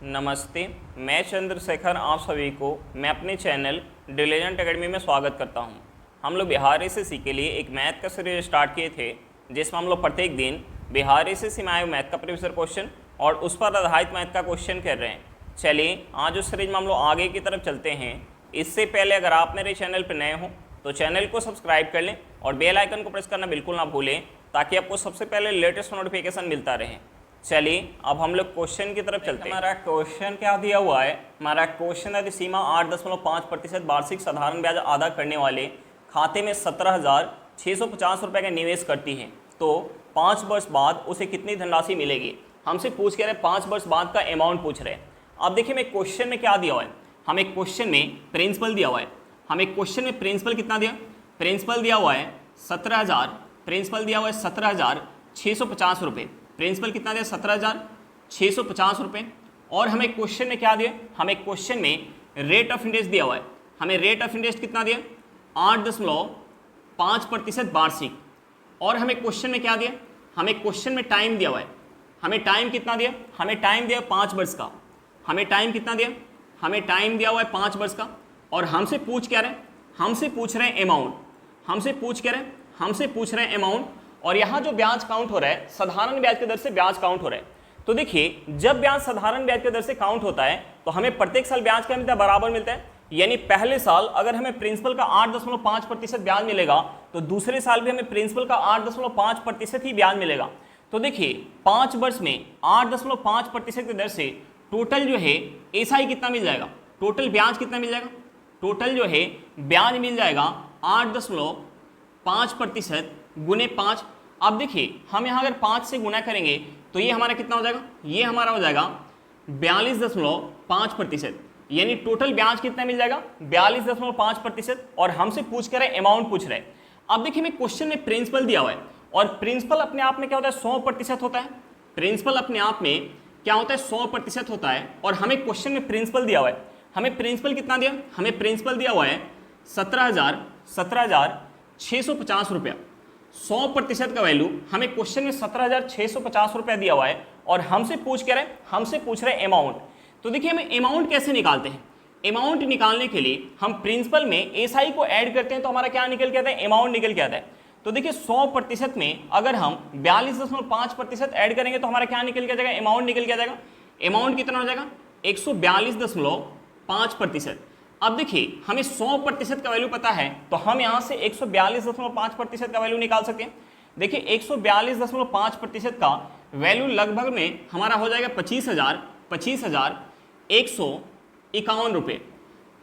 नमस्ते, मैं चंद्रशेखर आप सभी को मैं अपने चैनल डिलीजेंट एकेडमी में स्वागत करता हूं। हम लोग बिहार एसएससी के लिए एक मैथ का सीरीज स्टार्ट किए थे, जिसमें हम लोग प्रत्येक दिन बिहार एसएससी में आए मैथ का प्रीवियस क्वेश्चन और उस पर आधारित मैथ का क्वेश्चन कर रहे हैं। चलिए आज उस सीरीज में हम लोग आगे की तरफ चलते हैं। इससे पहले अगर आप मेरे चैनल पर नए हों तो चैनल को सब्सक्राइब कर लें और बेल आइकन को प्रेस करना बिल्कुल ना भूलें, ताकि आपको सबसे पहले लेटेस्ट नोटिफिकेशन मिलता रहे। चलिए अब हम लोग क्वेश्चन की तरफ चलते हैं। हमारा क्वेश्चन क्या दिया हुआ है? हमारा क्वेश्चन है सीमा 8.5% वार्षिक साधारण ब्याज अदा करने वाले खाते में 17,650 रुपये का निवेश करती है, तो 5 वर्ष बाद उसे कितनी धनराशि मिलेगी? हमसे पूछ के रहे 5 वर्ष बाद का अमाउंट पूछ रहे हैं। अब देखिए मैं क्वेश्चन में क्या दिया हुआ है, हमें क्वेश्चन में प्रिंसिपल दिया हुआ है। हमें क्वेश्चन में प्रिंसिपल कितना दिया? प्रिंसिपल दिया हुआ है 17,000, प्रिंसिपल दिया हुआ है 17,650 रुपये। प्रिंसिपल कितना दिया? 17,650 रुपये। और हमें क्वेश्चन में क्या दिया? हमें क्वेश्चन में रेट ऑफ इंटरेस्ट दिया हुआ है। हमें रेट ऑफ इंटरेस्ट कितना दिया? 8.5% वार्षिक। और हमें क्वेश्चन में क्या दिया? हमें क्वेश्चन में टाइम दिया हुआ है। हमें टाइम कितना दिया? हमें टाइम दिया 5 वर्ष का। हमें टाइम कितना दिया? हमें टाइम दिया हुआ है 5 वर्ष का। और हमसे पूछ क्या रहे? हमसे पूछ रहे हैं अमाउंट। हमसे पूछ क्या रहे? हमसे पूछ रहे हैं अमाउंट। और यहाँ जो ब्याज काउंट हो रहा है साधारण ब्याज की दर से ब्याज काउंट हो रहा है। तो देखिए जब ब्याज साधारण ब्याज की दर से काउंट होता है तो हमें प्रत्येक साल ब्याज क्या मिलता है? बराबर मिलता है। यानी पहले साल अगर हमें प्रिंसिपल का 8.5% ब्याज मिलेगा तो दूसरे साल भी हमें प्रिंसिपल का 8.5% ही ब्याज मिलेगा। तो देखिए 5 वर्ष में 8.5% की दर से टोटल जो है एसआई कितना मिल जाएगा? टोटल ब्याज कितना मिल जाएगा? टोटल जो है ब्याज मिल जाएगा 8.5% गुने 5। अब देखिए हम यहाँ अगर 5 से गुना करेंगे तो ये हमारा कितना हो जाएगा? ये हमारा हो जाएगा 42.5%। यानी टोटल ब्याज कितना मिल जाएगा? 42.5%। और हमसे पूछ कर अमाउंट पूछ रहे हैं। अब देखिए मैं क्वेश्चन में प्रिंसिपल दिया हुआ है और प्रिंसिपल अपने आप में क्या होता है? 100% होता है। प्रिंसिपल अपने आप में क्या होता है? 100% होता है। और हमें क्वेश्चन में प्रिंसिपल दिया हुआ है। हमें प्रिंसिपल कितना दिया? हमें प्रिंसिपल दिया हुआ है 17,650 रुपया। 100% का वैल्यू हमें क्वेश्चन में 17,650 रुपया दिया हुआ है। और हमसे पूछ क्या रहे? हमसे पूछ रहे अमाउंट। तो देखिए हमें अमाउंट कैसे निकालते हैं? अमाउंट निकालने के लिए हम प्रिंसिपल में एसआई को ऐड करते हैं तो हमारा क्या निकल के आता है? अमाउंट निकल के आता है। तो देखिए 100% में अगर हम 42.5% ऐड करेंगे तो हमारा क्या निकल के आ जाएगा? अमाउंट निकल के आ जाएगा। अमाउंट कितना हो जाएगा? 142.5%। अब देखिए हमें 100% का वैल्यू पता है तो हम यहाँ से 142.5% का वैल्यू निकाल सकते हैं। देखिए 142.5% का वैल्यू लगभग में हमारा हो जाएगा 25,151 रुपये।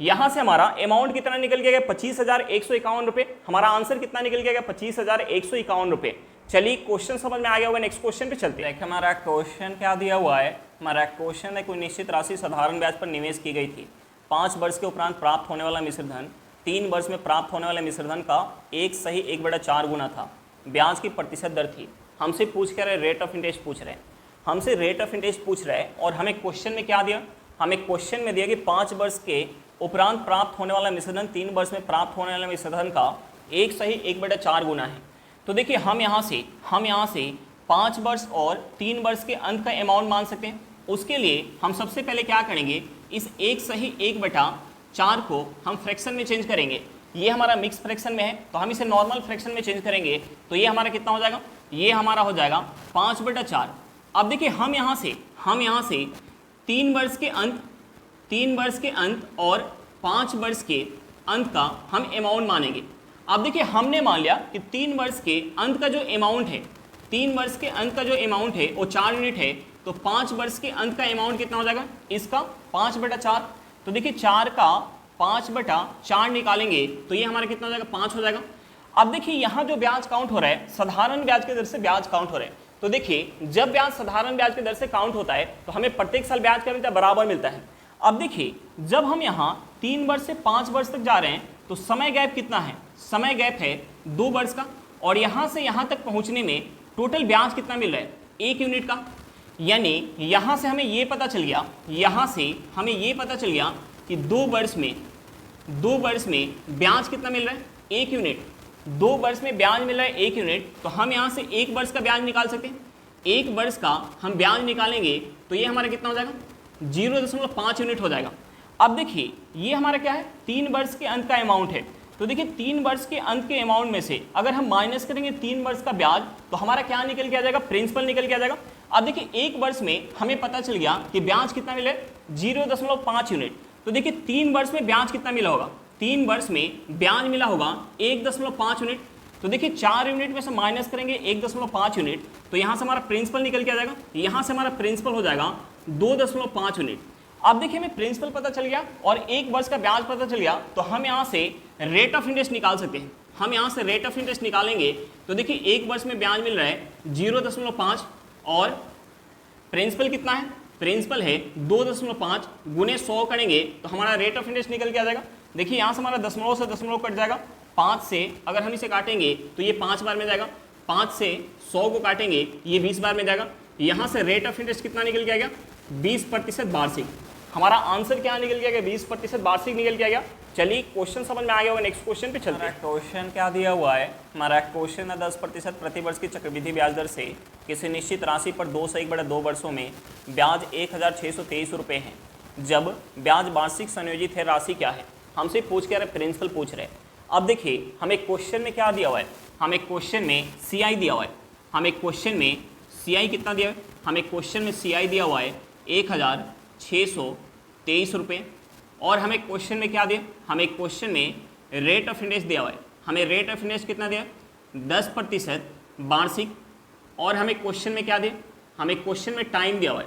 यहाँ से हमारा अमाउंट कितना निकल गया? 25,151 रुपये। हमारा आंसर कितना निकल गया? 25,151 रुपये। चलिए क्वेश्चन समझ में आ गया होगा। नेक्स्ट क्वेश्चन पे चलते हैं। हमारा क्वेश्चन क्या दिया हुआ है? हमारा क्वेश्चन है कोई निश्चित राशि साधारण ब्याज पर निवेश की गई थी। 5 वर्ष के उपरांत प्राप्त होने वाला मिश्रधन 3 वर्ष में प्राप्त होने वाले मिश्रधन का 1/1/4 गुना था। ब्याज की प्रतिशत दर थी। हमसे पूछ कर रेट ऑफ इंटरेस्ट पूछ रहे हैं। हमसे रेट ऑफ इंटरेस्ट पूछ रहे हैं। और हमें क्वेश्चन में क्या दिया? हमें क्वेश्चन में दिया कि 5 वर्ष के उपरांत प्राप्त होने वाला मिश्रधन 3 वर्ष में प्राप्त होने वाले मिश्रधन का 1/1/4 गुना है। तो देखिए हम यहाँ से 5 वर्ष और 3 वर्ष के अंत का अमाउंट मान सकते हैं। उसके लिए हम सबसे पहले क्या करेंगे? इस 1/1/4 को हम फ्रैक्शन में चेंज करेंगे। ये हमारा मिक्स फ्रैक्शन में है तो हम इसे नॉर्मल फ्रैक्शन में चेंज करेंगे तो ये हमारा कितना हो जाएगा? ये हमारा हो जाएगा 5/4। अब देखिए हम यहाँ से 3 वर्ष के अंत और 5 वर्ष के अंत का हम अमाउंट मानेंगे। अब देखिए हमने मान लिया कि 3 वर्ष के अंत का जो अमाउंट है, 3 वर्ष के अंत का जो अमाउंट है वो 4 यूनिट है। तो 5 वर्ष के अंत का अमाउंट कितना हो जाएगा? इसका 5/4। तो देखिए 4 का 5/4 निकालेंगे तो ये हमारा कितना हो जाएगा? 5 हो जाएगा। अब देखिए यहाँ जो ब्याज काउंट हो रहा है साधारण ब्याज की दर से ब्याज काउंट हो रहा है। तो देखिए जब ब्याज साधारण ब्याज की दर से काउंट होता है तो हमें प्रत्येक साल ब्याज क्या मिलता है? बराबर मिलता है। अब देखिए जब हम यहाँ 3 वर्ष से 5 वर्ष तक जा रहे हैं तो समय गैप कितना है? समय गैप है 2 वर्ष का। और यहाँ से यहाँ तक पहुँचने में टोटल ब्याज कितना मिल रहा है? 1 यूनिट का। यानी यहाँ से हमें ये पता चल गया, कि 2 वर्ष में ब्याज कितना मिल रहा है? 1 यूनिट। 2 वर्ष में ब्याज मिल रहा है 1 यूनिट। तो हम यहाँ से 1 वर्ष का ब्याज निकाल सकते हैं। 1 वर्ष का हम ब्याज निकालेंगे तो ये हमारा कितना हो जाएगा? 0.5 यूनिट हो जाएगा। अब देखिए ये हमारा क्या है, 3 वर्ष के अंत का अमाउंट है। तो देखिए 3 वर्ष के अंत के अमाउंट में से अगर हम माइनस करेंगे 3 वर्ष का ब्याज, तो हमारा क्या निकल के आ जाएगा, प्रिंसिपल निकल के आ जाएगा। अब देखिए 1 वर्ष में हमें पता चल गया कि ब्याज कितना मिले, 0.5 यूनिट। तो देखिए 3 वर्ष में ब्याज कितना मिला होगा, 3 वर्ष में ब्याज मिला होगा 1.5 यूनिट। तो देखिए 4 यूनिट में से माइनस करेंगे 1.5 यूनिट, तो यहाँ से हमारा प्रिंसिपल निकल के आ जाएगा, यहाँ से हमारा प्रिंसिपल हो जाएगा 2.5 यूनिट। अब देखिए हमें प्रिंसिपल पता चल गया और 1 वर्ष का ब्याज पता चल गया, तो हम यहाँ से रेट ऑफ इंटरेस्ट निकाल सकते हैं। हम यहाँ से रेट ऑफ इंटरेस्ट निकालेंगे तो देखिए 1 वर्ष में ब्याज मिल रहा है 0.5 और प्रिंसिपल कितना है, प्रिंसिपल है 2.5 गुने 100 करेंगे तो हमारा रेट ऑफ इंटरेस्ट निकल के आ जाएगा। देखिए यहाँ से हमारा दशमलव से दशमलव कट जाएगा, 5 से अगर हम इसे काटेंगे तो ये 5 बार में जाएगा, 5 से 100 को काटेंगे ये 20 बार में जाएगा। यहाँ से रेट ऑफ इंटरेस्ट कितना निकल के आएगा, 20% वार्षिक। हमारा आंसर क्या निकल के आ गया, 20% वार्षिक निकल के आ गया। चलिए क्वेश्चन समझ में आ गया होगा, नेक्स्ट क्वेश्चन पे चलते हैं। क्वेश्चन क्या दिया हुआ है, हमारा क्वेश्चन है 10% प्रतिवर्ष की चक्रवृद्धि ब्याज दर से किसी निश्चित राशि पर 2 से 1/2 वर्षों में ब्याज 1623 रुपये है। जब ब्याज वार्षिक संयोजित है, राशि क्या है। हमसे पूछ के रहे, प्रिंसिपल पूछ रहे। अब देखिए हमें क्वेश्चन में क्या दिया हुआ है, हमें क्वेश्चन में CI दिया हुआ है। हमें क्वेश्चन में CI कितना दिया है, हमें क्वेश्चन में CI दिया हुआ है 1623 रुपये। और हमें क्वेश्चन में क्या दिया, हमें क्वेश्चन में रेट ऑफ इंटरेस्ट दिया हुआ है। हमें रेट ऑफ इंटरेस्ट कितना दिया, 10% वार्षिक। और हमें क्वेश्चन में क्या दिया, हमें क्वेश्चन में टाइम दिया हुआ है।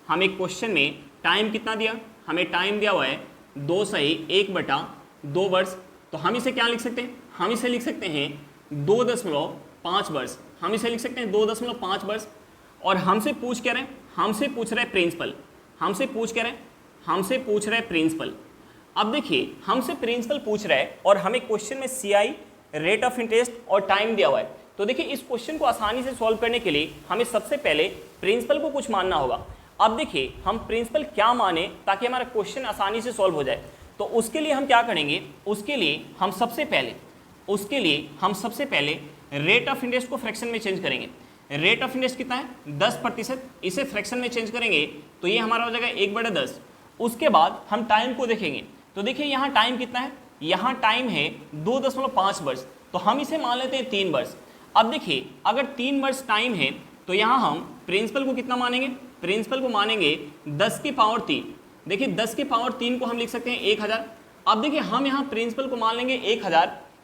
हमें क्वेश्चन में टाइम कितना दिया, हमें टाइम दिया हुआ है 2 से 1/2 वर्ष। तो हम इसे क्या लिख सकते हैं, हम इसे लिख सकते हैं 2.5 वर्ष। हम इसे लिख सकते हैं 2.5 वर्ष। और हमसे पूछ क्या रहे हैं, हमसे पूछ रहे प्रिंसिपल, हमसे पूछ क्या रहे हैं, हमसे पूछ रहे प्रिंसिपल। अब देखिए हमसे प्रिंसिपल पूछ रहा है और हमें क्वेश्चन में CI, रेट ऑफ इंटरेस्ट और टाइम दिया हुआ है। तो देखिए इस क्वेश्चन को आसानी से सॉल्व करने के लिए हमें सबसे पहले प्रिंसिपल को कुछ मानना होगा। अब देखिए हम प्रिंसिपल क्या माने ताकि हमारा क्वेश्चन आसानी से सॉल्व हो जाए। तो उसके लिए हम क्या करेंगे, उसके लिए हम सबसे पहले रेट ऑफ इंटरेस्ट को फ्रैक्शन में चेंज करेंगे। रेट ऑफ इंटरेस्ट कितना है, 10%। इसे फ्रैक्शन में चेंज करेंगे तो ये हमारा हो जाएगा 1/10। उसके बाद हम टाइम को देखेंगे। तो देखिए यहाँ टाइम कितना है, यहाँ टाइम है 2.5 वर्ष। तो हम इसे मान लेते हैं 3 वर्ष। अब देखिए अगर 3 वर्ष टाइम है तो यहाँ हम प्रिंसिपल को कितना मानेंगे, प्रिंसिपल को मानेंगे 10 की पावर 3। देखिए 10 की पावर 3 को हम लिख सकते हैं 1000। अब देखिए हम यहाँ प्रिंसिपल को मान लेंगे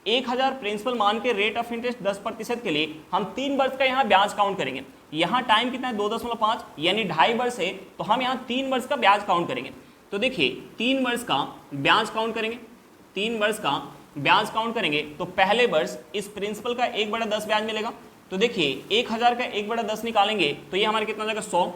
1000 प्रिंसिपल मान के रेट ऑफ इंटरेस्ट 10% के लिए हम 3 वर्ष का यहाँ ब्याज काउंट करेंगे। यहाँ टाइम कितना है 2.5 यानी 2.5 वर्ष है, तो हम यहाँ 3 वर्ष का ब्याज काउंट करेंगे। तो देखिए 3 वर्ष का ब्याज काउंट करेंगे, 3 वर्ष का ब्याज काउंट करेंगे तो पहले वर्ष इस प्रिंसिपल का 1/10 ब्याज मिलेगा। तो देखिए 1000 का 1/10 निकालेंगे तो ये हमारे कितना हो जाएगा 100।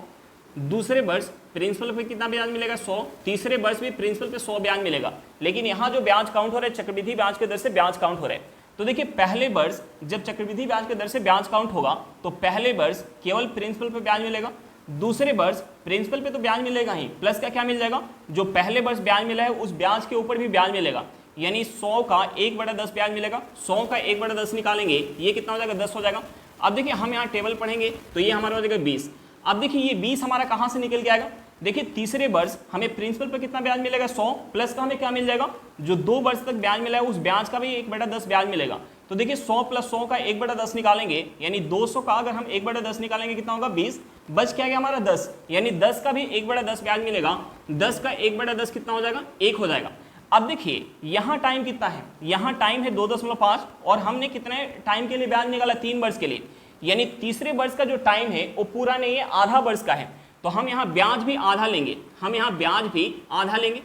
दूसरे वर्ष प्रिंसिपल पे कितना ब्याज मिलेगा 100। तीसरे वर्ष भी प्रिंसिपल पे 100 ब्याज मिलेगा। लेकिन यहाँ जो ब्याज काउंट हो रहा है चक्रवृद्धि ब्याज के दर से ब्याज काउंट हो रहा है। तो देखिए पहले वर्ष जब चक्रवृद्धि ब्याज के दर से ब्याज काउंट होगा तो पहले वर्ष केवल प्रिंसिपल पे ब्याज मिलेगा। दूसरे वर्ष प्रिंसिपल पे तो ब्याज मिलेगा ही, प्लस का क्या मिल जाएगा, जो पहले वर्ष ब्याज मिला है उस ब्याज के ऊपर भी ब्याज मिलेगा। यानी 100 का 1/10 ब्याज मिलेगा। 100 का 1/10 निकालेंगे ये कितना हो जाएगा 10 हो जाएगा। अब देखिए हम यहाँ टेबल पढ़ेंगे तो ये हमारा हो जाएगा 20। अब देखिए ये 20 हमारा कहाँ से निकल के आएगा, देखिए तीसरे वर्ष हमें प्रिंसिपल पर कितना ब्याज मिलेगा 100, प्लस का हमें क्या मिल जाएगा, जो 2 वर्ष तक ब्याज मिला है उस ब्याज का भी 1/10 ब्याज मिलेगा। तो देखिए 100 + 100 का 1/10 निकालेंगे यानी 200 का अगर हम 1/10 निकालेंगे कितना होगा 20, बच क्या गया हमारा 10, यानी 10 का भी 1/10 ब्याज मिलेगा। 10 का 1/10 कितना हो जाएगा 1 हो जाएगा। अब देखिए यहाँ टाइम कितना है, यहाँ टाइम है 2.5 और हमने कितने टाइम के लिए ब्याज निकाला 3 वर्ष के लिए, यानी तीसरे वर्ष का जो टाइम है वो पूरा नहीं है, आधा वर्ष का है। तो हम यहाँ ब्याज भी आधा लेंगे, हम यहाँ ब्याज भी आधा लेंगे।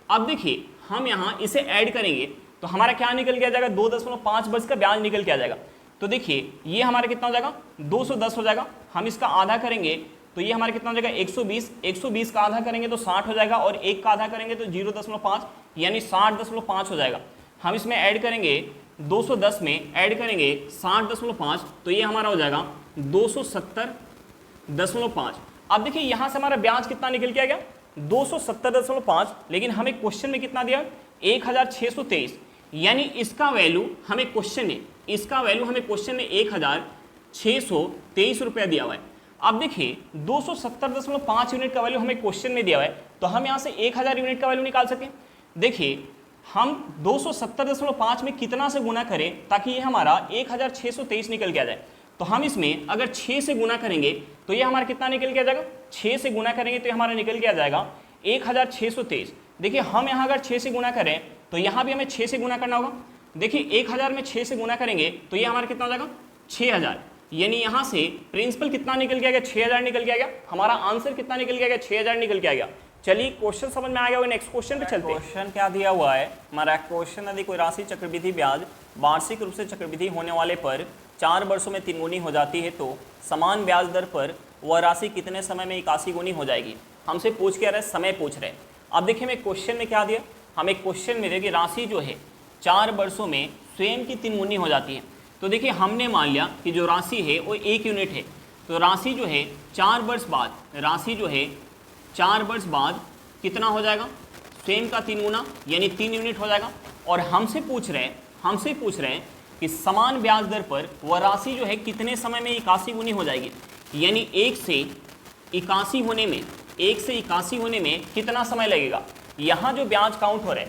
अब देखिए हम यहाँ इसे ऐड करेंगे तो हमारा क्या निकल के आ जाएगा 2.5 वर्ष का ब्याज निकल के आ जाएगा। तो देखिए ये हमारा कितना हो जाएगा 210 हो जाएगा। हम इसका आधा करेंगे तो ये हमारा कितना हो जाएगा 120। 120 का आधा करेंगे तो 60 हो जाएगा और 1 का आधा करेंगे तो 0.5 यानी 60.5 हो जाएगा। हम इसमें ऐड करेंगे 210 में ऐड करेंगे 60.5 तो ये हमारा हो जाएगा 270.5। अब देखिए यहाँ से हमारा ब्याज कितना निकल के आ गया 270.5, लेकिन हमें क्वेश्चन में कितना दिया 1623, यानी इसका वैल्यू हमें क्वेश्चन में 1623 रुपया दिया हुआ है। अब देखिए 270.5 यूनिट का वैल्यू हमें क्वेश्चन में दिया हुआ है, तो हम यहाँ से 1000 यूनिट का वैल्यू निकाल सकें। देखिए हम 270.5 में कितना से गुना करें ताकि ये हमारा 1623 निकल के आ जाए। तो हम इसमें अगर 6 से गुना करेंगे तो ये हमारा कितना निकल के आ जाएगा, 6 से गुना करेंगे तो ये हमारा निकल के आ जाएगा 1623। देखिए हम यहाँ अगर 6 से गुना करें तो यहाँ भी हमें 6 से गुना करना होगा। देखिए 1000 में 6 से गुना करेंगे तो ये हमारा कितना हो जाएगा 6000, यानी यहाँ से प्रिंसिपल कितना निकल के आ गया, 6000 निकल के आ गया। हमारा आंसर कितना निकल के आ गया, 6000 निकल के आ गया। चलिए क्वेश्चन समझ में आ गया होगा, नेक्स्ट क्वेश्चन पे चलते हैं। क्वेश्चन क्या दिया हुआ है हमारा, क्वेश्चन यदि कोई राशि चक्रवृद्धि ब्याज वार्षिक रूप से चक्रवृद्धि होने वाले पर 4 वर्षों में 3 गुनी हो जाती है तो समान ब्याज दर पर वह राशि कितने समय में 81 गुनी हो जाएगी। हमसे पूछ के आ रहा है, समय पूछ रहे हैं। अब देखिए हमें क्वेश्चन में क्या दिया, हमें क्वेश्चन में देखिए राशि जो है 4 वर्षों में स्वयं की 3 गुनी हो जाती है। तो देखिए हमने मान लिया कि जो राशि है वो 1 यूनिट है, तो राशि जो है 4 वर्ष बाद, राशि जो है 4 वर्ष बाद कितना हो जाएगा, स्वयं का 3 गुना यानी 3 यूनिट हो जाएगा। और हमसे पूछ रहे हैं कि समान ब्याज दर पर वह राशि जो है कितने समय में 81 गुनी हो जाएगी, यानी 1 से 81 होने में कितना समय लगेगा। यहाँ जो ब्याज काउंट हो रहा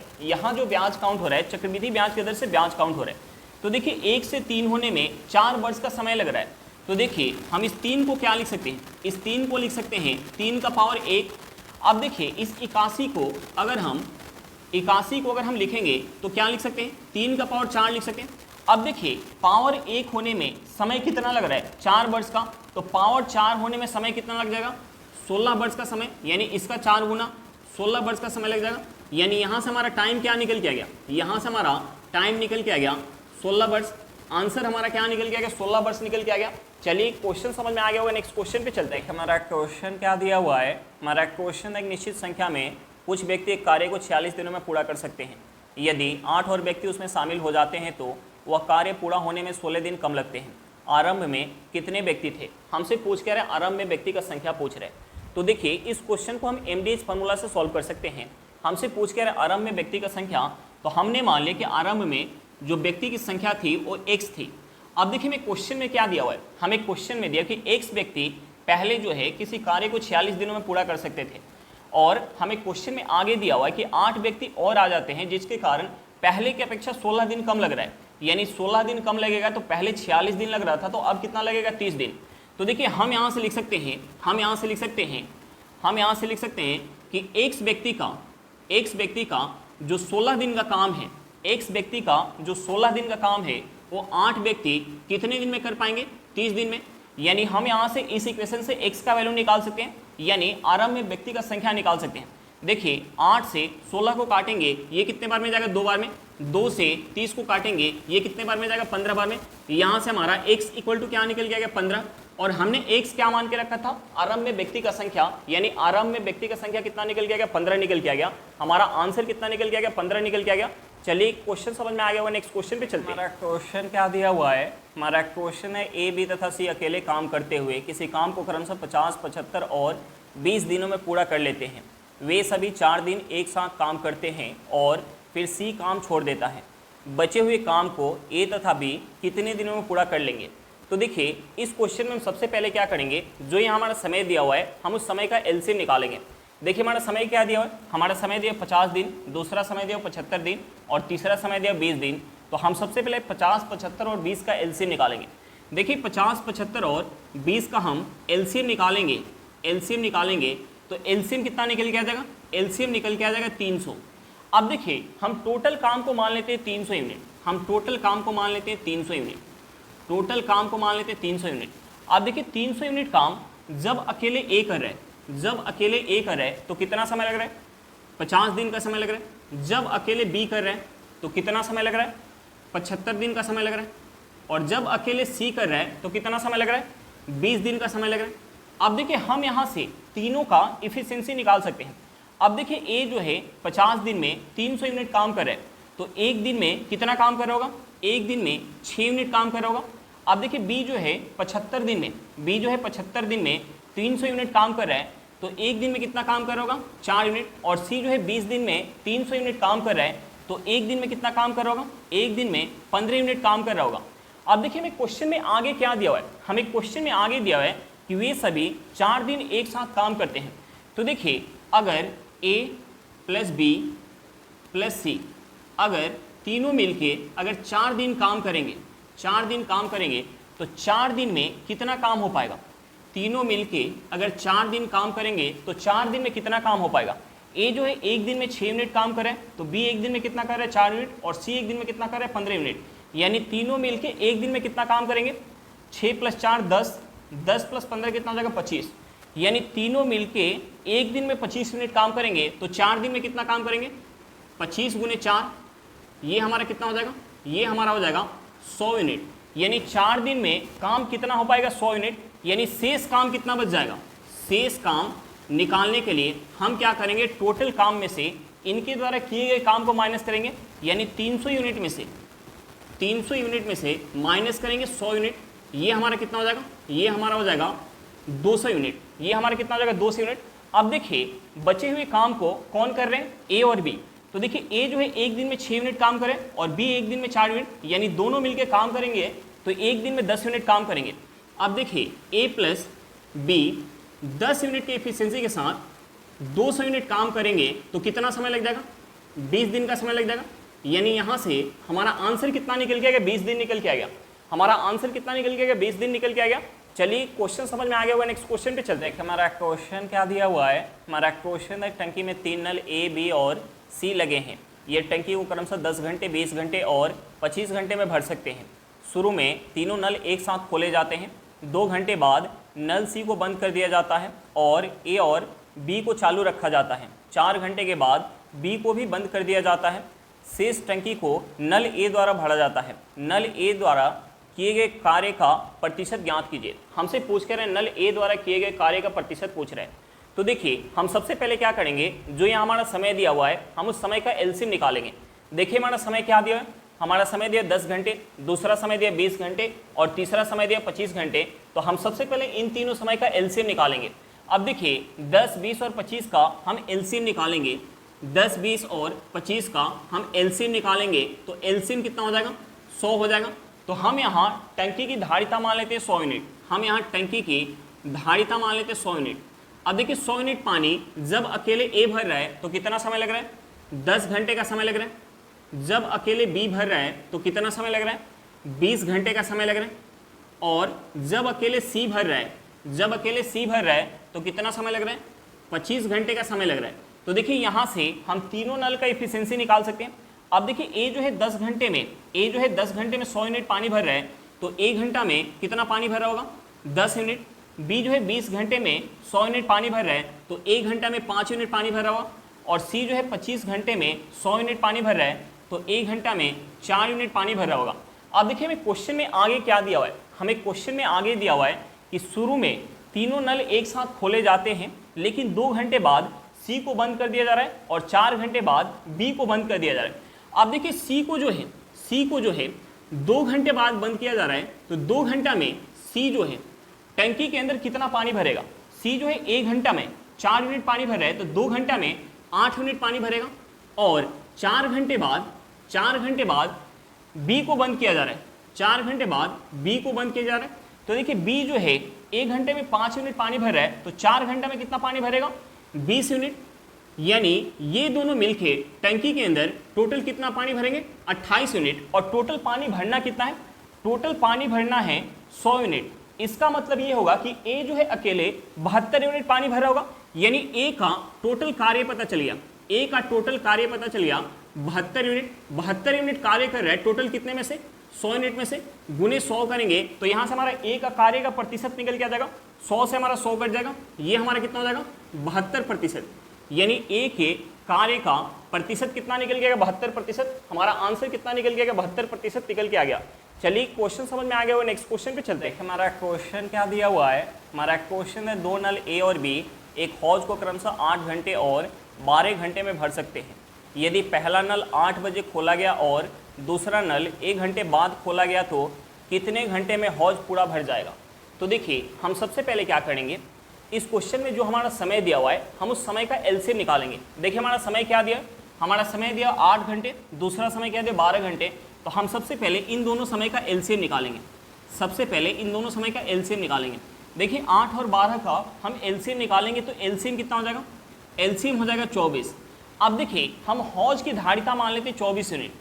है, चक्रवृद्धि ब्याज की दर से ब्याज काउंट हो रहा है। तो देखिए 1 से 3 होने में 4 वर्ष का समय लग रहा है। तो देखिए हम इस 3 को क्या लिख सकते हैं, इस 3 को लिख सकते हैं 3 का पावर 1। अब देखिए इस 81 को अगर हम लिखेंगे तो क्या लिख सकते हैं, 3 का पावर 4 लिख सकते हैं। अब देखिए पावर 1 होने में समय कितना लग रहा है, 4 वर्ष का, तो पावर 4 होने में समय कितना लग जाएगा, 16 वर्ष का समय, यानी इसका 4 गुना 16 वर्ष का समय लग जाएगा। यानी यहाँ से हमारा टाइम क्या निकल के आ गया, यहाँ से हमारा टाइम निकल के आ गया 16 वर्ष। आंसर हमारा क्या निकल के आ गया, 16 वर्ष निकल के आ गया। चलिए क्वेश्चन समझ में आ गया होगा, नेक्स्ट क्वेश्चन पे चलते हैं। हमारा क्वेश्चन क्या दिया हुआ है, हमारा क्वेश्चन एक निश्चित संख्या में कुछ व्यक्ति एक कार्य को 46 दिनों में पूरा कर सकते हैं। यदि 8 और व्यक्ति उसमें शामिल हो जाते हैं तो वह कार्य पूरा होने में 16 दिन कम लगते हैं। आरंभ में कितने व्यक्ति थे, हमसे पूछ के रहे, आरंभ में व्यक्ति का संख्या पूछ रहे। तो देखिए इस क्वेश्चन को हम MDH फार्मूला से सॉल्व कर सकते हैं। हमसे पूछ के रहे आरंभ में व्यक्ति का संख्या, तो हमने मान लिया कि आरंभ में जो व्यक्ति की संख्या थी वो x थी। अब देखिए हमें क्वेश्चन में क्या दिया हुआ है, हमें क्वेश्चन में दिया कि x व्यक्ति पहले जो है किसी कार्य को 46 दिनों में पूरा कर सकते थे, और हमें क्वेश्चन में आगे दिया हुआ है कि 8 व्यक्ति और आ जाते हैं जिसके कारण पहले की अपेक्षा 16 दिन कम लग रहा है। यानी 16 दिन कम लगेगा, तो पहले 46 दिन लग रहा था तो अब कितना लगेगा, 30 दिन। तो देखिए हम यहाँ से लिख सकते हैं कि x व्यक्ति का जो 16 दिन का काम है, x व्यक्ति का जो 16 दिन का काम है वो 8 व्यक्ति कितने दिन में कर पाएंगे, 30 दिन में। यानी हम यहाँ से इस इक्वेशन से x का वैल्यू निकाल सकते हैं, यानी आरंभ में व्यक्ति का संख्या निकाल सकते हैं। देखिए 8 से 16 को काटेंगे, ये कितने बार में जाएगा, 2 बार में। 2 से 30 को काटेंगे, ये कितने बार में जाएगा, 15 बार में। यहाँ से हमारा x इक्वल टू क्या निकल गया, 15। और हमने x क्या मान के रखा था, आरंभ में व्यक्ति का संख्या, यानी आरंभ में व्यक्ति का संख्या कितना निकल गया, 15 निकल के आ गया। हमारा आंसर कितना निकल के आ गया, 15 निकल के आ गया। चलिए क्वेश्चन समझ में आ गया होगा, नेक्स्ट क्वेश्चन पे चलते हैं। हमारा क्वेश्चन क्या दिया हुआ है, हमारा क्वेश्चन है A, B तथा C अकेले काम करते हुए किसी काम को क्रमशः 50, 75 और 20 दिनों में पूरा कर लेते हैं। वे सभी 4 दिन एक साथ काम करते हैं और फिर C काम छोड़ देता है। बचे हुए काम को A तथा B कितने दिनों में पूरा कर लेंगे। तो देखिए इस क्वेश्चन में हम सबसे पहले क्या करेंगे, जो यहाँ हमारा समय दिया हुआ है हम उस समय का LCM निकालेंगे। देखिए हमारा समय क्या दिया हुआ है, हमारा समय दिया 50 दिन, दूसरा समय दिया 75 दिन और तीसरा समय दिया 20 दिन। तो हम सबसे पहले 50, 75 और 20 का LCM निकालेंगे। देखिए 50, 75 और 20 का हम LCM निकालेंगे तो LCM कितना निकल के आ जाएगा, LCM निकल के आ जाएगा 300। अब देखिए हम टोटल काम को मान लेते हैं 300 यूनिट, अब देखिए 300 यूनिट काम जब अकेले A कर रहा है तो कितना समय लग रहा है, 50 दिन का समय लग रहा है। जब अकेले B कर रहे हैं तो कितना समय लग रहा है, 75 दिन का समय लग रहा है। और जब अकेले C कर रहा है तो कितना समय लग रहा है, 20 दिन का समय लग रहा है। अब देखिए हम यहाँ से तीनों का इफिशिएंसी निकाल सकते हैं। अब देखिए A जो है 50 दिन में 300 यूनिट काम कर रहा है, तो एक दिन में कितना काम कर रहा होगा, एक दिन में 6 यूनिट काम कर रहा होगा। अब देखिए B जो है 75 दिन में 300 यूनिट काम कर रहा है, तो एक दिन में कितना काम कर रहा होगा, 4 यूनिट। और C जो है 20 दिन में 300 यूनिट काम कर रहा है, तो एक दिन में कितना काम कर रहा होगा, एक दिन में 15 यूनिट काम कर रहा होगा। अब देखिए हमें क्वेश्चन में आगे क्या दिया हुआ है, हमें क्वेश्चन में आगे दिया हुआ है कि वे सभी 4 दिन एक साथ काम करते हैं। तो देखिए अगर A plus B plus C अगर तीनों मिलके अगर 4 दिन काम करेंगे, 4 दिन काम करेंगे तो 4 दिन में कितना काम हो पाएगा? तीनों मिलके अगर 4 दिन काम करेंगे तो 4 दिन में कितना काम हो पाएगा? A जो है एक दिन में 6 यूनिट काम कर रहा है, तो B एक दिन में कितना कर रहा है? 4 यूनिट, और C एक दिन में कितना कर रहा है? 15 यूनिट। यानी तीनों मिलके एक दिन में कितना काम करेंगे? 6 + 4 10, 10 + 15 कितना हो जाएगा? 25। यानी तीनों मिलके एक दिन में 25 यूनिट काम करेंगे तो 4 दिन में कितना काम करेंगे? 25 × 4, ये हमारा कितना हो जाएगा? ये हमारा हो जाएगा 100 यूनिट। यानी 4 दिन में काम कितना हो पाएगा? 100 यूनिट। यानी शेष काम कितना बच जाएगा? शेष काम निकालने के लिए हम क्या करेंगे? टोटल काम में से इनके द्वारा किए गए काम को माइनस करेंगे। यानी 300 यूनिट में से, 300 यूनिट में से माइनस करेंगे 100 यूनिट। ये हमारा कितना हो जाएगा? ये हमारा हो जाएगा 200 यूनिट। ये हमारा कितना हो जाएगा? 200 यूनिट। अब देखिए बचे हुए काम को कौन कर रहे हैं? ए और बी। तो देखिए ए जो है एक दिन में 6 यूनिट काम करे और बी एक दिन में 4 यूनिट, यानी दोनों मिलकर काम करेंगे तो एक दिन में 10 यूनिट काम करेंगे। अब देखिए ए प्लस बी 10 यूनिट की एफिशिएंसी के साथ 200 यूनिट काम करेंगे तो कितना समय लग जाएगा? 20 दिन का समय लग जाएगा। यानी यहाँ से हमारा आंसर कितना निकल के आ गया? 20 दिन निकल के आ गया। हमारा आंसर कितना निकल के आ गया? 20 दिन निकल के आ गया। चलिए क्वेश्चन समझ में आ गया होगा, नेक्स्ट क्वेश्चन पे चलते हैं। हमारा क्वेश्चन क्या दिया हुआ है? हमारा क्वेश्चन है टंकी में 3 नल A, B और C लगे हैं। ये टंकी को क्रमशः 10 घंटे, 20 घंटे और 25 घंटे में भर सकते हैं। शुरू में तीनों नल एक साथ खोले जाते हैं। 2 घंटे बाद नल C को बंद कर दिया जाता है और A और B को चालू रखा जाता है। 4 घंटे के बाद B को भी बंद कर दिया जाता है। शेष टंकी को नल A द्वारा भरा जाता है। नल A द्वारा किए गए कार्य का प्रतिशत ज्ञात कीजिए। हमसे पूछ कर रहे हैं नल A द्वारा किए गए कार्य का प्रतिशत पूछ रहे हैं। तो देखिए हम सबसे पहले क्या करेंगे, जो यहाँ हमारा समय दिया हुआ है हम उस समय का एलसीएम निकालेंगे। देखिए हमारा समय क्या दिया है? हमारा समय दिया 10 घंटे, दूसरा समय दिया 20 घंटे और तीसरा समय दिया 25 घंटे। तो हम सबसे पहले इन तीनों समय का एलसीएम निकालेंगे। अब देखिए 10, 20 और 25 का हम एलसीएम निकालेंगे। 10, 20 और 25 का हम एलसीएम निकालेंगे तो एलसीएम कितना हो जाएगा? 100 हो जाएगा। तो हम यहाँ टंकी की धारिता मान लेते हैं 100 यूनिट। हम यहाँ टंकी की धारिता मान लेते हैं 100 यूनिट। अब देखिए 100 यूनिट पानी जब अकेले ए भर रहा है तो कितना समय लग रहा है? 10 घंटे का समय लग रहा है। जब अकेले बी भर रहा है तो कितना समय लग रहा है? 20 घंटे का समय लग रहा है। और जब अकेले सी भर रहा है, जब अकेले सी भर रहा है तो कितना समय लग रहा है? 25 घंटे का समय लग रहा है। तो देखिए यहाँ से हम तीनों नल का इफिशियंसी निकाल सकते हैं। अब देखिए ए जो है 10 घंटे में, ए जो है 10 घंटे में 100 यूनिट पानी भर रहा है तो 1 घंटा में कितना पानी भर रहा होगा? 10 यूनिट। बी जो है 20 घंटे में 100 यूनिट पानी भर रहा है तो 1 घंटा में 5 यूनिट पानी भर रहा होगा। और सी जो है 25 घंटे में 100 यूनिट पानी भर रहा है तो 1 घंटा में 4 यूनिट पानी भर रहा होगा। अब देखिए हमें क्वेश्चन में आगे क्या दिया हुआ है? हमें क्वेश्चन में आगे दिया हुआ है कि शुरू में तीनों नल एक साथ खोले जाते हैं, लेकिन 2 घंटे बाद सी को बंद कर दिया जा रहा है और 4 घंटे बाद बी को बंद कर दिया जा रहा है। अब देखिए सी को जो है 2 घंटे बाद बंद किया जा रहा है तो 2 घंटा में सी जो है टंकी के अंदर कितना पानी भरेगा? सी जो है 1 घंटा में 4 यूनिट पानी भर रहा है तो 2 घंटा में 8 यूनिट पानी भरेगा। और 4 घंटे बाद बी को बंद किया जा रहा है। 4 घंटे बाद बी को बंद किया जा रहा है तो देखिए बी जो है 1 घंटे में 5 यूनिट पानी भर रहा है तो 4 घंटे में कितना पानी भरेगा? 20 यूनिट। यानी ये दोनों मिलके टंकी के अंदर टोटल कितना पानी भरेंगे? 28 यूनिट। और टोटल पानी भरना कितना है? टोटल पानी भरना है 100 यूनिट। इसका मतलब ये होगा कि ए जो है अकेले 72 यूनिट पानी भरा होगा। यानी ए का टोटल कार्य पता चल गया, ए का टोटल कार्य पता चल गया 72 यूनिट। 72 यूनिट कार्य कर रहा है टोटल कितने में से? 100 यूनिट में से। गुने 100 करेंगे तो यहाँ से हमारा ए का कार्य का प्रतिशत निकल के आ जाएगा। 100 से हमारा 100 कट जाएगा, ये हमारा कितना हो जाएगा? 72%। यानी ए के कार्य का प्रतिशत कितना निकल गया? 72%। हमारा आंसर कितना निकल गया? 72% निकल के आ गया। चलिए क्वेश्चन समझ में आ गया हुआ, नेक्स्ट क्वेश्चन पे चलते हैं। हमारा क्वेश्चन क्या दिया हुआ है? हमारा क्वेश्चन है 2 नल ए और बी एक हौज को क्रमशः 8 घंटे और 12 घंटे में भर सकते हैं। यदि पहला नल 8 बजे खोला गया और दूसरा नल 1 घंटे बाद खोला गया तो कितने घंटे में हौज पूरा भर जाएगा? तो देखिए हम सबसे पहले क्या करेंगे, इस क्वेश्चन में जो हमारा समय दिया हुआ है हम उस समय का एलसीएम निकालेंगे। देखिए हमारा समय क्या दिया? हमारा समय दिया 8 घंटे, दूसरा समय क्या दिया? 12 घंटे। तो हम सबसे पहले इन दोनों समय का एलसीएम निकालेंगे। सबसे पहले इन दोनों समय का एलसीएम निकालेंगे। देखिए 8 और 12 का हम एलसीएम निकालेंगे तो एलसीएम कितना हो जाएगा, एलसीएम हो जाएगा 24। अब देखिए हम हौज की धारिता मान लेते 24 यूनिट,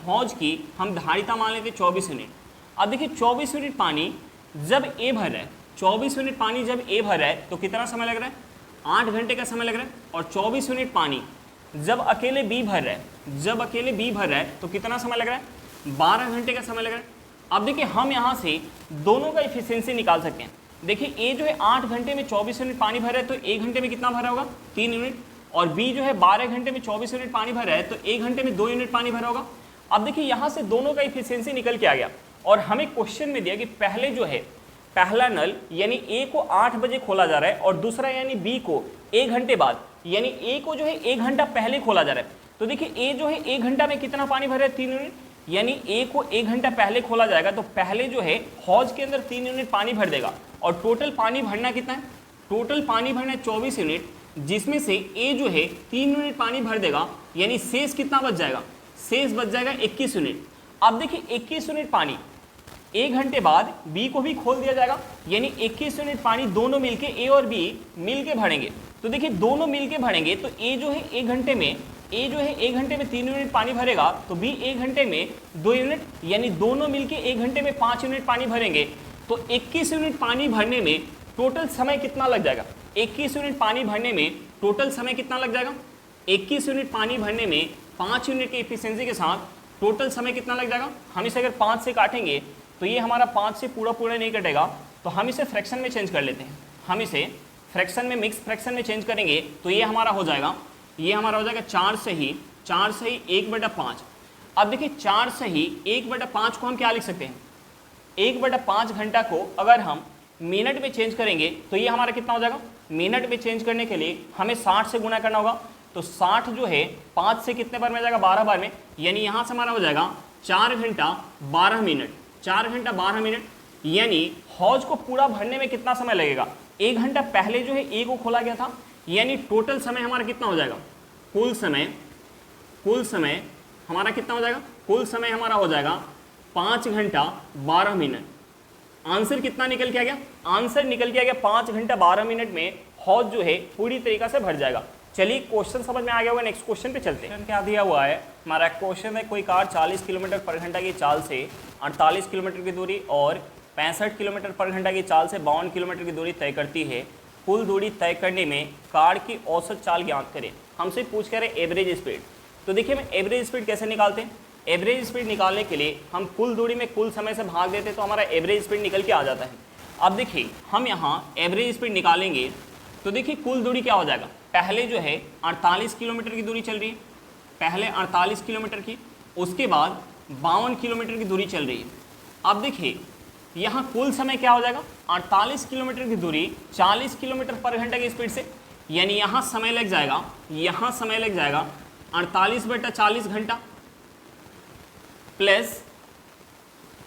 हौज की हम धारिता मान लेते 24 यूनिट। अब देखिए 24 यूनिट पानी जब ए भर रहा है, 24 यूनिट पानी जब ए भर रहा है तो कितना समय लग रहा है, 8 घंटे का समय लग रहा है। और 24 यूनिट पानी जब अकेले बी भर रहा है, जब अकेले बी भर रहा है तो कितना समय लग रहा है, 12 घंटे का समय लग रहा है। अब देखिए हम यहाँ से दोनों का इफिशियंसी निकाल सकते हैं। देखिए ए जो है 8 घंटे में 24 यूनिट पानी भर रहा है तो 1 घंटे में कितना भरा होगा, 3 यूनिट। और बी जो है 12 घंटे में 24 यूनिट पानी भर रहा है तो 1 घंटे में 2 यूनिट पानी भरा होगा। अब देखिए यहाँ से दोनों का इफिशियंसी निकल के आ गया और हमें क्वेश्चन में दिया कि पहले जो है पहला नल यानी ए को 8 बजे खोला जा रहा है और दूसरा यानी बी को 1 घंटे बाद, यानी ए को जो है 1 घंटा पहले खोला जा रहा है। तो देखिए ए जो है 1 घंटा में कितना पानी भर रहा है, 3 यूनिट, यानी ए को 1 घंटा पहले खोला जाएगा तो पहले जो है हौज के अंदर 3 यूनिट पानी भर देगा। और टोटल पानी भरना कितना है, टोटल पानी भरना 24 यूनिट, जिसमें से ए जो है 3 यूनिट पानी भर देगा, यानी शेष कितना बच जाएगा, शेष बच जाएगा 21 यूनिट। अब देखिए 21 यूनिट पानी 1 घंटे बाद बी को भी खोल दिया जाएगा, यानी 21 यूनिट पानी दोनों मिलके ए और बी मिलके भरेंगे। तो देखिए दोनों मिलके भरेंगे तो ए जो है 1 घंटे में, ए जो है 1 घंटे में 3 यूनिट पानी भरेगा तो बी 1 घंटे में 2 यूनिट, यानी दोनों मिलके 1 घंटे में 5 यूनिट पानी भरेंगे। तो 21 यूनिट पानी भरने में टोटल समय कितना लग जाएगा, 21 यूनिट पानी भरने में टोटल समय कितना लग जाएगा, 21 यूनिट पानी भरने में 5 यूनिट की एफिशिएंसी के साथ टोटल समय कितना लग जाएगा। हम इसे अगर 5 से काटेंगे तो ये हमारा 5 से पूरा नहीं कटेगा, तो हम इसे फ्रैक्शन में चेंज कर लेते हैं। हम इसे फ्रैक्शन में, मिक्स फ्रैक्शन में चेंज करेंगे तो ये हमारा हो जाएगा, ये हमारा हो जाएगा 4 सही 1/5। अब देखिए 4 सही 1/5 को हम क्या लिख सकते हैं, 1/5 घंटा को अगर हम मिनट में चेंज करेंगे तो ये हमारा कितना हो जाएगा, मिनट में चेंज करने के लिए हमें 60 से गुना करना होगा। तो 60 जो है 5 से कितने बार में जाएगा, 12 बार में, यानी यहाँ से हमारा हो जाएगा 4 घंटा 12 मिनट, 4 घंटा 12 मिनट। यानी हौज को पूरा भरने में कितना समय लगेगा, 1 घंटा पहले जो है ए को खोला गया था, यानी टोटल समय हमारा कितना हो जाएगा, कुल समय हमारा कितना हो जाएगा, कुल समय हमारा हो जाएगा 5 घंटा 12 मिनट। आंसर कितना निकल के आ गया, आंसर निकल के आ गया 5 घंटा 12 मिनट में हौज जो है पूरी तरीका से भर जाएगा। चलिए क्वेश्चन समझ में आ गया होगा, नेक्स्ट क्वेश्चन पे चलते हैं। क्या दिया हुआ है हमारा क्वेश्चन है, कोई कार 40 किलोमीटर पर घंटा की चाल से 48 किलोमीटर की दूरी और 65 किलोमीटर पर घंटा की चाल से 52 किलोमीटर की दूरी तय करती है। कुल दूरी तय करने में कार की औसत चाल ज्ञात करें। हमसे पूछ कर रहे एवरेज स्पीड। तो देखिए मैं एवरेज स्पीड कैसे निकालते हैं, एवरेज स्पीड निकालने के लिए हम कुल दूरी में कुल समय से भाग देते तो हमारा एवरेज स्पीड निकल के आ जाता है। अब देखिए हम यहाँ एवरेज स्पीड निकालेंगे तो देखिए कुल दूरी क्या हो जाएगा, पहले जो है 48 किलोमीटर की दूरी चल रही है, पहले 48 किलोमीटर की, उसके बाद 52 किलोमीटर की दूरी चल रही है। अब देखिए यहाँ कुल समय क्या हो जाएगा, 48 किलोमीटर की दूरी 40 किलोमीटर पर घंटा की स्पीड से, यानी यहाँ समय लग जाएगा, यहाँ समय लग जाएगा 48/40 घंटा प्लस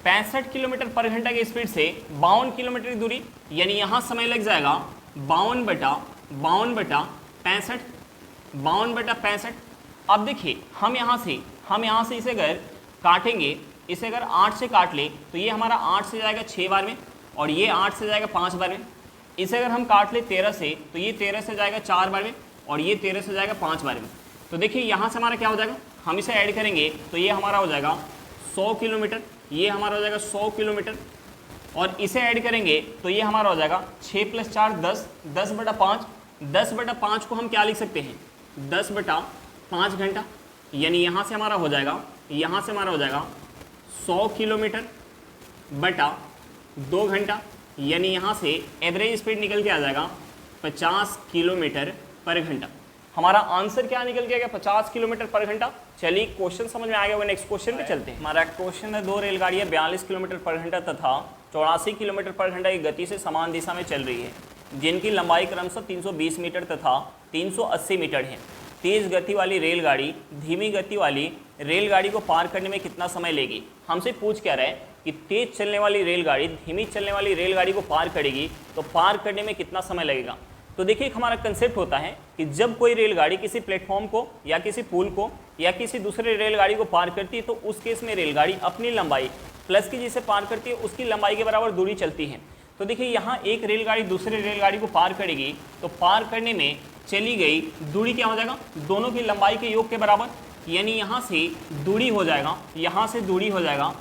65 किलोमीटर पर घंटा की स्पीड से 52 किलोमीटर की दूरी, यानी यहाँ समय लग जाएगा 52/65। अब देखिए हम यहाँ से इसे अगर काटेंगे, इसे अगर 8 से काट ले तो ये हमारा 8 से जाएगा 6 बार में और ये 8 से जाएगा 5 बार में। इसे अगर हम काट ले 13 से तो ये 13 से जाएगा 4 बार में और ये 13 से जाएगा 5 बार में। तो देखिए यहाँ से हमारा क्या हो जाएगा, हम इसे ऐड करेंगे तो ये हमारा हो जाएगा 100 किलोमीटर, ये हमारा हो जाएगा 100 किलोमीटर और इसे ऐड करेंगे तो ये हमारा हो जाएगा 6 + 4 10, 10/5। 10/5 को हम क्या लिख सकते हैं, 10/5 घंटा, यानी यहाँ से हमारा हो जाएगा 100 किलोमीटर बटा 2 घंटा, यानी यहाँ से एवरेज स्पीड निकल के आ जाएगा 50 किलोमीटर पर घंटा। हमारा आंसर क्या निकल के आ गया, 50 किलोमीटर पर घंटा। चलिए क्वेश्चन समझ में आ गया, वो नेक्स्ट क्वेश्चन पे चलते हैं। हमारा क्वेश्चन है, 2 रेलगाड़ियाँ 42 किलोमीटर पर घंटा तथा 84 किलोमीटर पर घंटा की गति से समान दिशा में चल रही है, जिनकी लंबाई क्रमशः 320 मीटर तथा 380 मीटर है। तेज गति वाली रेलगाड़ी धीमी गति वाली रेलगाड़ी को पार करने में कितना समय लेगी। हमसे पूछ क्या रहा है कि तेज चलने वाली रेलगाड़ी धीमी चलने वाली रेलगाड़ी को पार करेगी तो पार करने में कितना समय लगेगा। तो देखिए एक हमारा कंसेप्ट होता है कि जब कोई रेलगाड़ी किसी प्लेटफॉर्म को या किसी पुल को या किसी दूसरे रेलगाड़ी को पार करती है तो उस केस में रेलगाड़ी अपनी लंबाई प्लस की जिसे पार करती है उसकी लंबाई के बराबर दूरी चलती है। तो देखिए यहाँ एक रेलगाड़ी दूसरे रेलगाड़ी को पार करेगी, तो पार करने में चली गई दूरी क्या हो जाएगा, दोनों की लंबाई के योग के बराबर, यानी यहाँ से दूरी हो जाएगा, यहाँ से दूरी हो जाएगा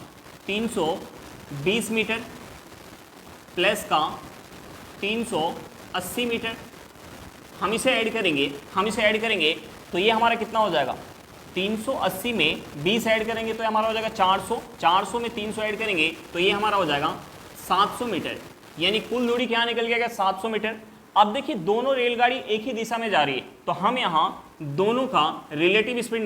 320 मीटर प्लस का 380 मीटर। हम इसे ऐड करेंगे तो ये हमारा कितना हो जाएगा, 380 में 20 ऐड करेंगे तो ये हमारा हो जाएगा 400, 400 में 300 ऐड करेंगे तो ये हमारा हो जाएगा 700 मीटर, यानी कुल दूरी क्या निकल गया 700 मीटर। अब देखिए दोनों रेलगाड़ी एक ही दिशा में जा रही है, तो हम यहाँ दोनों का रिलेटिव स्पीड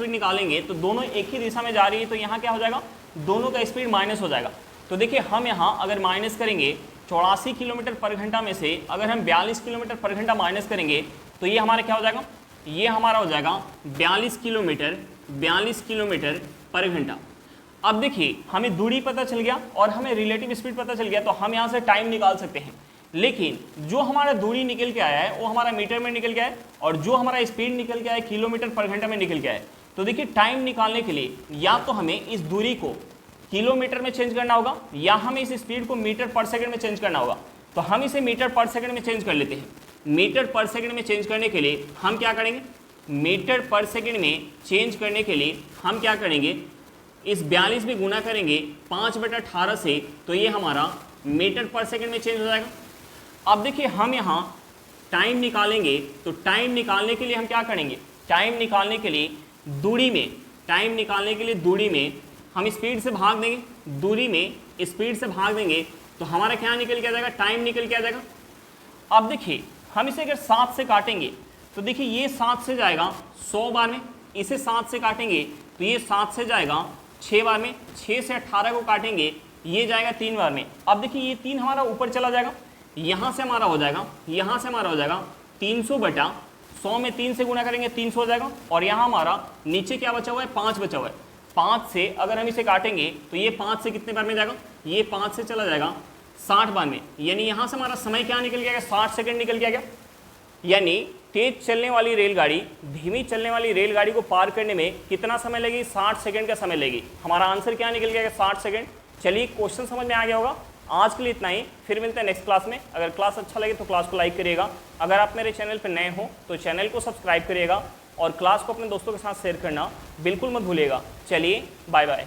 निकालेंगे। तो दोनों एक ही दिशा में जा रही है, तो यहाँ क्या हो जाएगा, दोनों का स्पीड माइनस हो जाएगा। तो देखिए हम यहाँ अगर माइनस करेंगे 84 किलोमीटर पर घंटा में से अगर हम 42 किलोमीटर पर घंटा माइनस करेंगे तो ये हमारा क्या हो जाएगा, ये हमारा हो जाएगा 42 किलोमीटर पर घंटा। अब देखिए हमें दूरी पता चल गया और हमें रिलेटिव स्पीड पता चल गया, तो हम यहाँ से टाइम निकाल सकते हैं। लेकिन जो हमारा दूरी निकल के आया है वो हमारा मीटर में निकल के आया है, और जो हमारा स्पीड निकल के आया है किलोमीटर पर घंटा में निकल के आया है। तो देखिए टाइम निकालने के लिए या तो हमें इस दूरी को किलोमीटर में चेंज करना होगा या हमें इस स्पीड को मीटर पर सेकंड में चेंज करना होगा। तो हम इसे मीटर पर सेकंड में चेंज कर लेते हैं। मीटर पर सेकंड में चेंज करने के लिए हम क्या करेंगे, मीटर पर सेकंड में चेंज करने के लिए हम क्या करेंगे, इस 42 में गुना करेंगे 5/18 से, तो ये हमारा मीटर पर सेकंड में चेंज हो जाएगा। अब देखिए हम यहाँ टाइम निकालेंगे, तो टाइम निकालने के लिए हम क्या करेंगे, टाइम निकालने के लिए दूरी में हम स्पीड से भाग देंगे, दूरी में स्पीड से भाग देंगे तो हमारा क्या निकल के आ जाएगा, टाइम निकल के आ जाएगा। अब देखिए हम इसे अगर 7 से काटेंगे तो देखिए ये 7 से जाएगा 100 बार में, इसे 7 से काटेंगे तो ये 7 से जाएगा 6 बार में, 6 से 18 को काटेंगे ये जाएगा 3 बार में। अब देखिए ये 3 हमारा ऊपर चला जाएगा, यहाँ से हमारा हो जाएगा 300/100 में 3 से गुना करेंगे 300 हो जाएगा, और यहाँ हमारा नीचे क्या बचा हुआ है, 5 बचा हुआ है। 5 से अगर हम इसे काटेंगे तो ये 5 से कितने बार में जाएगा, ये 5 से चला जाएगा 60 बार में, यानी यहाँ से हमारा समय क्या निकल गया, 60 सेकंड निकल गया। यानी तेज चलने वाली रेलगाड़ी धीमी चलने वाली रेलगाड़ी को पार करने में कितना समय लगेगी, 60 सेकंड का समय लगेगी। हमारा आंसर क्या निकल गया, 60 सेकंड। चलिए क्वेश्चन समझ में आ गया होगा। आज के लिए इतना ही, फिर मिलते हैं नेक्स्ट क्लास में। अगर क्लास अच्छा लगे तो क्लास को लाइक करिएगा, अगर आप मेरे चैनल पर नए हो तो चैनल को सब्सक्राइब करिएगा, और क्लास को अपने दोस्तों के साथ शेयर करना बिल्कुल मत भूलिएगा। चलिए बाय बाय।